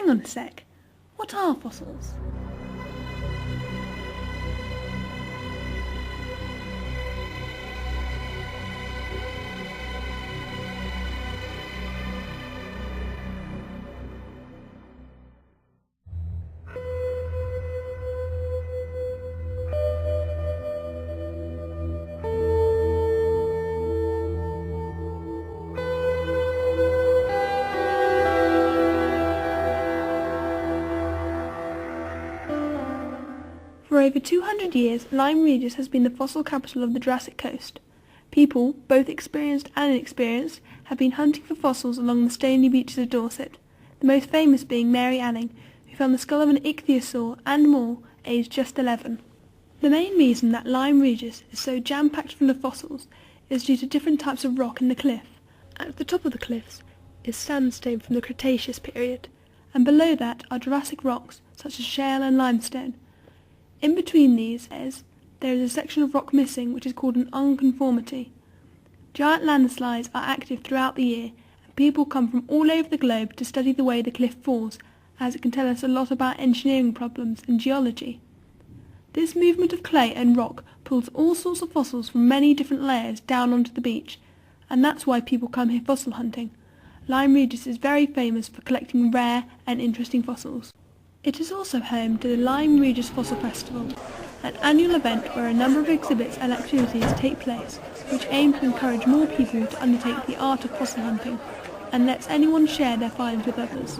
hang on a sec. What are fossils? For over 200 years, Lyme Regis has been the fossil capital of the Jurassic Coast. People, both experienced and inexperienced, have been hunting for fossils along the stony beaches of Dorset, the most famous being Mary Anning, who found the skull of an ichthyosaur and more, aged just 11. The main reason that Lyme Regis is so jam-packed full of fossils is due to different types of rock in the cliff. At the top of the cliffs is sandstone from the Cretaceous period, and below that are Jurassic rocks such as shale and limestone. In between these there is a section of rock missing which is called an unconformity. Giant landslides are active throughout the year, and people come from all over the globe to study the way the cliff falls, as it can tell us a lot about engineering problems and geology. This movement of clay and rock pulls all sorts of fossils from many different layers down onto the beach, and that's why people come here fossil hunting. Lyme Regis is very famous for collecting rare and interesting fossils. It is also home to the Lyme Regis Fossil Festival, an annual event where a number of exhibits and activities take place, which aim to encourage more people to undertake the art of fossil hunting, and lets anyone share their finds with others.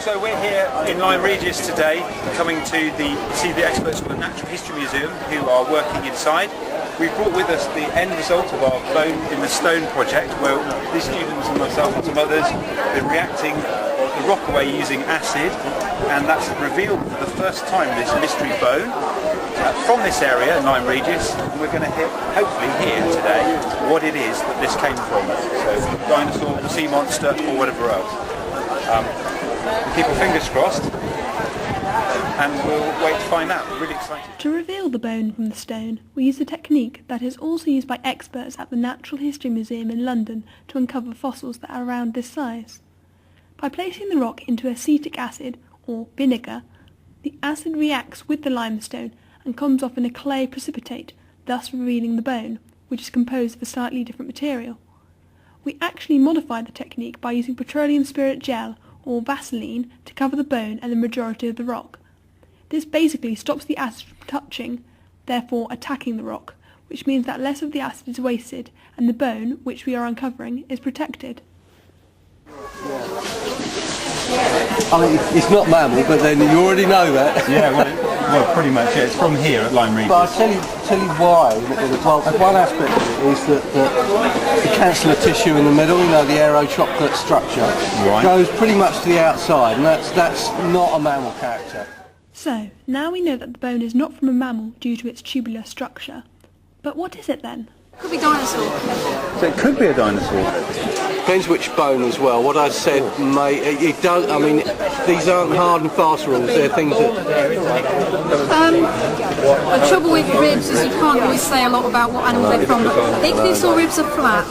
So we're here in Lyme Regis today, coming to see the experts from the Natural History Museum who are working inside. We've brought with us the end result of our Bone in the Stone project, where these students and myself and some others have been reacting the rock away using acid, and that's revealed for the first time this mystery bone from this area in Lyme Regis, and we're going to hopefully hear today what it is that this came from. So dinosaur, sea monster or whatever else. Keep our fingers crossed and we'll wait to find out. We're really excited. To reveal the bone from the stone, we use a technique that is also used by experts at the Natural History Museum in London to uncover fossils that are around this size. By placing the rock into acetic acid, or vinegar, the acid reacts with the limestone and comes off in a clay precipitate, thus revealing the bone, which is composed of a slightly different material. We actually modified the technique by using petroleum spirit gel, or Vaseline, to cover the bone and the majority of the rock. This basically stops the acid from touching, therefore attacking the rock, which means that less of the acid is wasted and the bone, which we are uncovering, is protected. I mean, it's not mammal, but then you already know that. Yeah, well, pretty much, yeah. It's from here at Lyme Regis. But I'll tell you why. Well, one aspect of it is that the cancellar tissue in the middle, you know, the aerochocolate structure, right, goes pretty much to the outside, and that's not a mammal character. So, now we know that the bone is not from a mammal due to its tubular structure. But what is it then? Could be dinosaur. So it could be a dinosaur. Depends which bone as well. What I said it does. I mean, these aren't hard and fast rules. They're things that. The trouble with ribs is you can't always say a lot about what animal they're from. Ichthyosaur ribs are flat.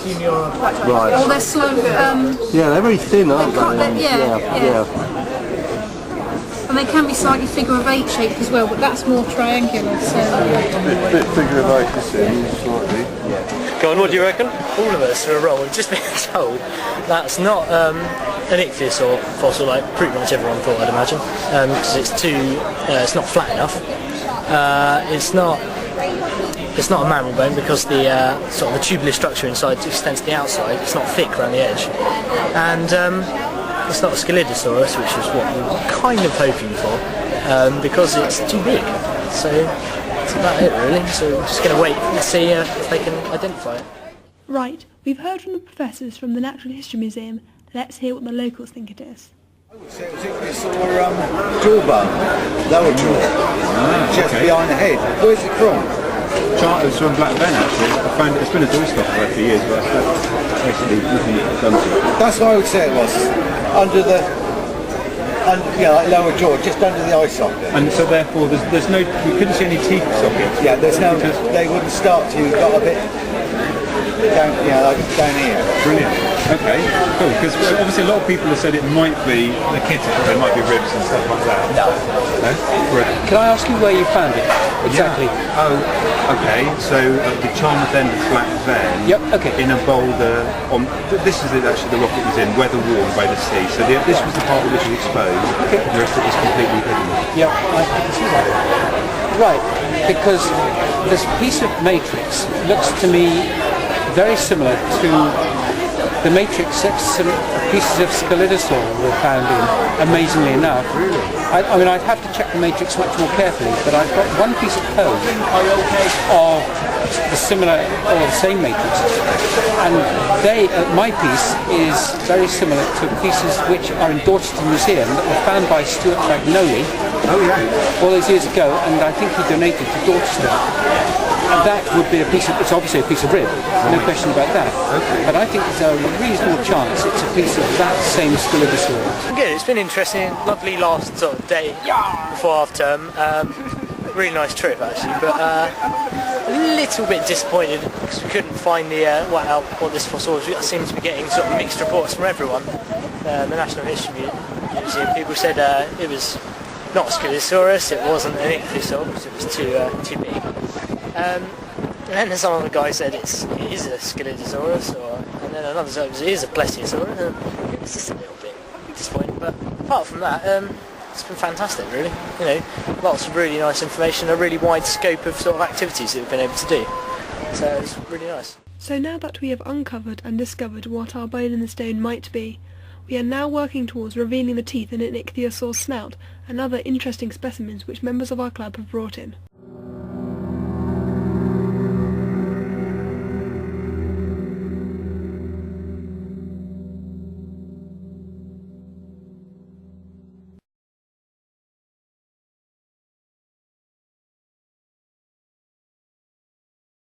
Right. Or they're slow. Yeah, they're very thin, aren't they? Yeah. And they can be slightly figure of eight shaped as well, but that's more triangular. So. Bit figure of eight, slightly. Yeah. Go on, what do you reckon? All of us are wrong. We've just been told that's not an ichthyosaur fossil like pretty much everyone thought, I'd imagine, because it's not flat enough. It's not a mammal bone because the sort of the tubular structure inside extends to the outside. It's not thick around the edge, and it's not a Scelidosaurus, which is what we were kind of hoping for, because it's too big. So that's about it, really. So we're just going to wait and see if they can identify it. Right, we've heard from the professors from the Natural History Museum. Let's hear what the locals think it is. I would say it was ichthyosaur jawbone, lower jaw, just behind the head. Where's it from? It was from Black Ben, actually. I found it's been a doorstop for a few years, but basically nothing done to it. That's what I would say it was. Under like lower jaw, just under the eye socket. And so therefore there's no, we couldn't see any teeth sockets. Yeah, there's no, they wouldn't start till you got a bit down, like down here. Brilliant. Okay, cool. Because obviously a lot of people have said it might be the kitten, there might be ribs and stuff like that. No. No? Right. Can I ask you where you found it? Exactly. Yeah. Oh, okay. So the Charmouth End of Flat Fen. Yep, okay. In a boulder on. This is actually the rock it was in, weather worn by the sea. So this was the part which was exposed. Okay. The rest of it was completely hidden. Yeah, I can see that. Right, because this piece of matrix looks to me very similar to the matrix that some pieces of Scelidosaur were found in, amazingly enough. Really? I mean, I'd have to check the matrix much more carefully, but I've got one piece of code of the similar or the same matrix, and my piece is very similar to pieces which are in Dorchester Museum that were found by Stuart Bagnoli all those years ago, and I think he donated to Dorchester. And that would be it's obviously a piece of rib, no question about that. Okay. But I think there's a reasonable chance it's a piece of that same Scelidosaur. Good, it's been interesting, lovely last sort of day before half term. Really nice trip actually, but a little bit disappointed because we couldn't find what this fossil was. We seem to be getting sort of mixed reports from everyone. The National History Museum people said it was not a Scelidosaurus, it wasn't an ichthyosaur because it was too big. And then some other guy said it is a Scelidosaurus, and then another said it is a Plesiosaurus. It was just a little bit disappointing, but apart from that, it's been fantastic, really. You know, lots of really nice information, a really wide scope of sort of activities that we've been able to do. So it's really nice. So now that we have uncovered and discovered what our bone in the stone might be, we are now working towards revealing the teeth in an ichthyosaur's snout and other interesting specimens which members of our club have brought in.